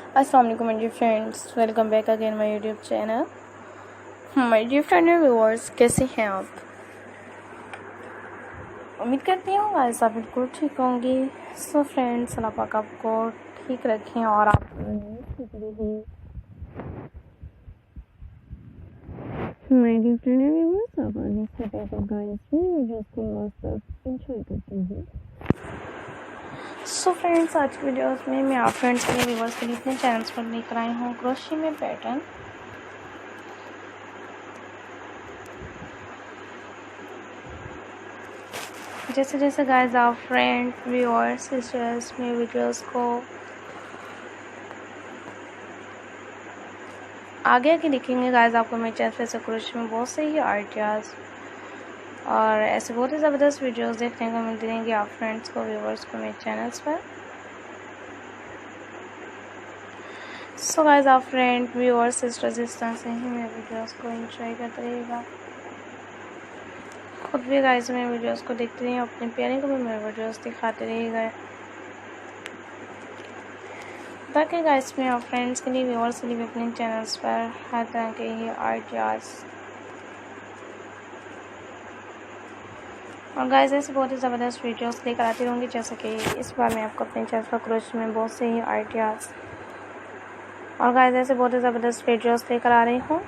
अस्सलाम वालेकुम my dear friends, welcome back again my YouTube channel. My dear friend viewers, कैसे हैं आप? उम्मीद करती हूँ गाइस आप बिल्कुल ठीक होंगे। सो फ्रेंड्स, अल्लाह पाक आपको ठीक रखें और आप ठीक रहिए। माय डियर फ्रेंड व्यूअर्स, आप आगे से तो गाइस वीडियोस को मस्त एंजॉय करते हैं। सो फ्रेंड्स, आज की वीडियोस में मैं आप फ्रेंड्स के लिए व्यूअर्स के लिए अपने चैनल्स पर लेकर आई हूँ क्रोशे में पैटर्न। जैसे जैसे गाइस आप फ्रेंड व्यूअर्स सिस्टर्स में वीडियोस को आगे आगे देखेंगे गाइस, आपको मेरे चैनल पे से क्रोशे में बहुत से ही आइडियाज़ और ऐसे बहुत ही ज़बरदस्त वीडियोस देखने को मिलते रहेंगे आप फ्रेंड्स को व्यूअर्स को मेरे चैनल्स पर। सो गाइस आप फ्रेंड व्यूअर्स सिस्टर्स इस तरह से ही मेरे वीडियोस को एंजॉय करते रहिएगा। खुद भी गाइस मेरे वीडियोस को देखते रहिए, अपने प्यारे को भी मेरे वीडियोस दिखाते रहिएगा ताकि गाइस मैं आप फ्रेंड्स के लिए व्यूअर्स के लिए अपने चैनल्स पर हर तरह के ही आइडियाज़ और गाइस ऐसे बहुत ही ज़बरदस्त वीडियोस लेकर आती रहूँगी। जैसे कि इस बार मैं आपको अपने चैनल पर क्रोशे में बहुत से ही आइडियाज़ और गाइस ऐसे बहुत ही ज़बरदस्त वीडियोस लेकर आ रही हूँ।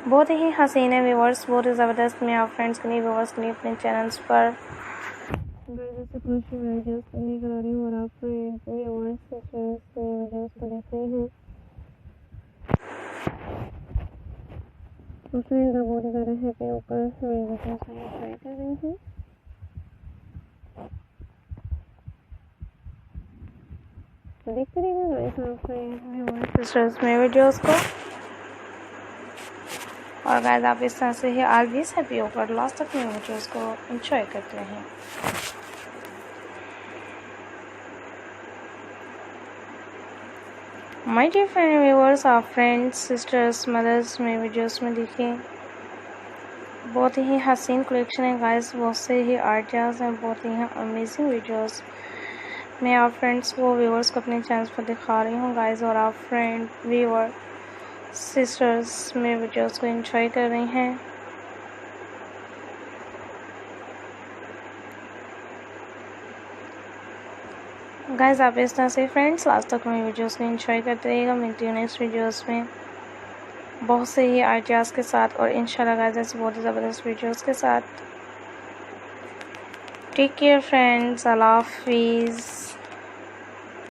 बहुत ही हसीन है व्यूअर्स, बहुत ही ज़बरदस्त मैं आप फ्रेंड्स के लिए व्यूअर्स के लिए अपने चैनल्स पर ऐसे क्रोशे वीडियोस लेकर आ रही हूँ और आप व्यूअर्स वीडियोस को देख रहे हैं। तो फ्रेंड्स आप बहुत ज़्यादा हैप्पी होकर मेरे वीडियोस को एंजॉय कर रही हूँ। तो देखते रहिएगा गाइस आप फ्रेंड्स सिस्टर्स मेरे वीडियोस को और गाइस आप इस तरह से ही ऑलवेज हैप्पी होकर लास्ट तक मेरे वीडियोस को एंजॉय करते रहें। माय डियर फ्रेंड व्यूअर्स, आप फ्रेंड्स सिस्टर्स मदर्स मेरे वीडियोस में देखिए बहुत ही हसीन कलेक्शन है गाइस, बहुत से ही आइडियाज़ हैं, बहुत ही अमेजिंग वीडियोस मैं आप फ्रेंड्स को व्यूअर्स को अपने चैनल पर दिखा रही हूँ गाइस और आप फ्रेंड व्यूअर सिस्टर्स मेरे वीडियोस को एंजॉय कर रही हैं। गाइस आप इस तरह से फ्रेंड्स लास्ट तक मेरे वीडियोस को एंजॉय करते रहिएगा। मिलती हूँ नेक्स्ट वीडियोस में बहुत से ही आइडियाज़ के साथ और इंशाल्लाह गाइस ऐसे बहुत ही ज़बरदस्त वीडियोस के साथ। टेक केयर फ्रेंड्स, अल्लाह हाफिज़।